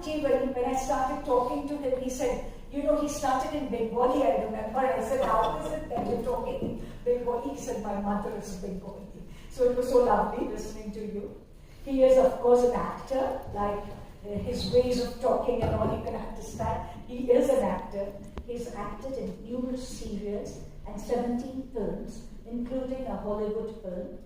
Manuji, when I started talking to him, he said, you know, he started in Bengali, I remember. I said, how is it that you're talking Bengali? He said, my mother is Bengali. So it was so lovely listening to you. He is, of course, an actor, like his ways of talking and all you can understand. He is an actor. He's acted in numerous serials and 17 films, including a Hollywood film.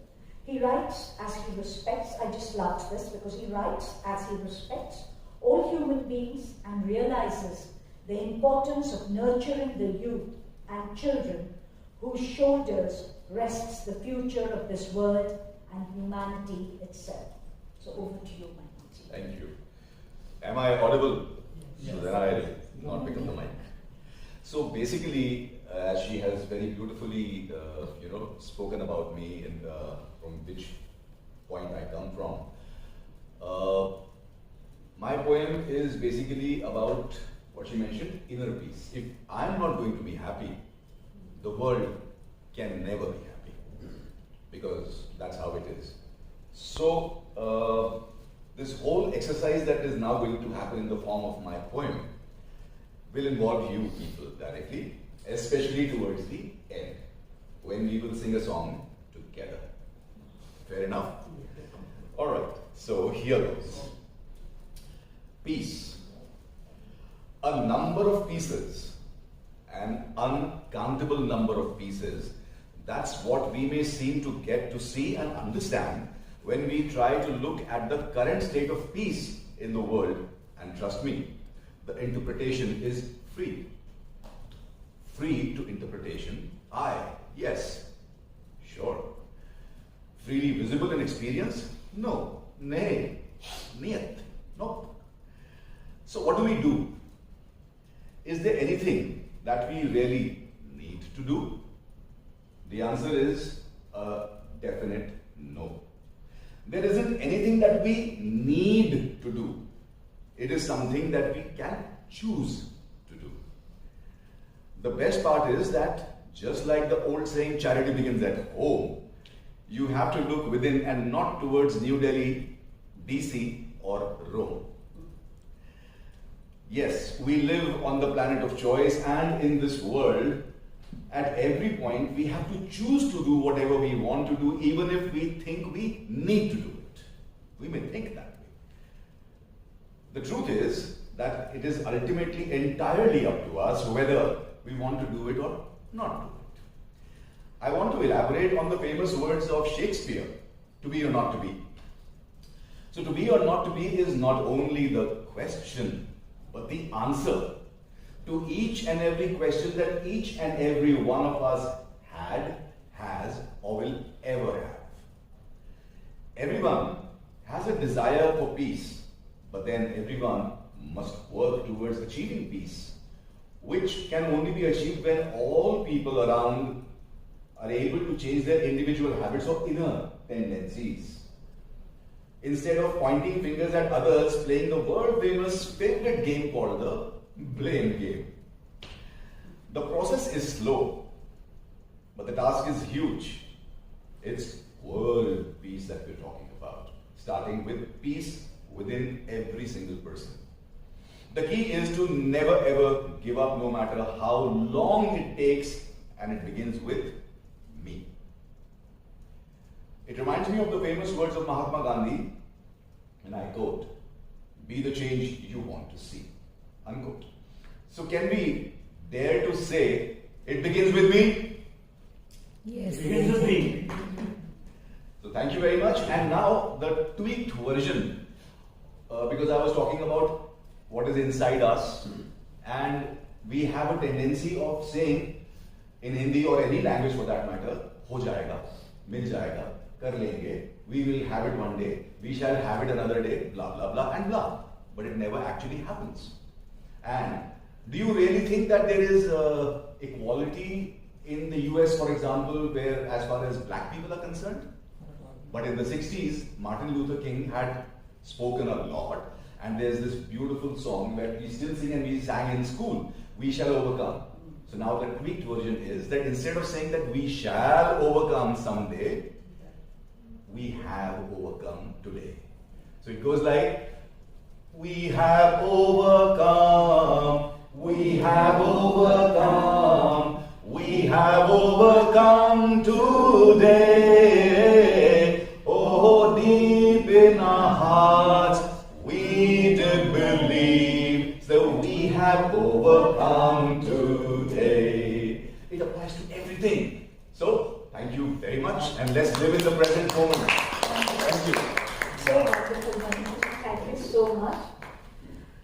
He writes as he respects, I just loved this because he writes as he respects all human beings and realizes the importance of nurturing the youth and children whose shoulders rests the future of this world and humanity itself. So over to you, Manuj. Thank you. Am I audible? Yes. So then I'll not pick up the mic. So basically, as she has very beautifully, spoken about me and from which point I come from, my poem is basically about what she mentioned, inner peace. If I'm not going to be happy, the world can never be happy, because that's how it is. So, this whole exercise that is now going to happen in the form of my poem will involve you people directly, especially towards the end, when we will sing a song together. Fair enough? Alright, so here goes. Peace. A number of pieces, an uncountable number of pieces, that's what we may seem to get to see and understand when we try to look at the current state of peace in the world. And trust me, the interpretation is free. Free to interpretation. Yes, sure. Freely visible in experience? No. Nay. Niyat. No. So what do we do? Is there anything that we really need to do? The answer is a definite no. There isn't anything that we need to do. It is something that we can choose to do. The best part is that, just like the old saying, charity begins at home, you have to look within and not towards New Delhi, DC or Rome. Yes, we live on the planet of choice, and in this world, at every point, we have to choose to do whatever we want to do, even if we think we need to do it. We may think that way. The truth is that it is ultimately entirely up to us whether we want to do it or not do it. I want to elaborate on the famous words of Shakespeare, to be or not to be. So to be or not to be is not only the question, but the answer to each and every question that each and every one of us had, has, or will ever have. Everyone has a desire for peace, but then everyone must work towards achieving peace, which can only be achieved when all people around are able to change their individual habits or inner tendencies. Instead of pointing fingers at others, playing the world-famous favorite game called the blame game. The process is slow, but the task is huge. It's world peace that we're talking about, starting with peace within every single person. The key is to never ever give up, no matter how long it takes, and it begins with me. It reminds me of the famous words of Mahatma Gandhi, and I quote, "Be the change you want to see," unquote. So can we dare to say, it begins with me? Yes. It begins with me. So thank you very much. And now the tweaked version, because I was talking about what is inside us, and we have a tendency of saying in Hindi or any language for that matter, ho jayega, mil jayega, kar lenge, we will have it one day, we shall have it another day, blah blah blah and blah. But it never actually happens. And do you really think that there is equality in the US, for example, where as far as black people are concerned? But in the 60s, Martin Luther King had spoken a lot, and there's this beautiful song that we still sing and we sang in school, "We Shall Overcome." So now the tweaked version is that instead of saying that we shall overcome someday, we have overcome today. So it goes like, We have overcome. We have overcome. We have overcome today. Oh, deep in our hearts, we did believe. So we have overcome today. It applies to everything. So, thank you very much, and let's live in the present moment. Thank you. So wonderful, Manuj. Thank you so much.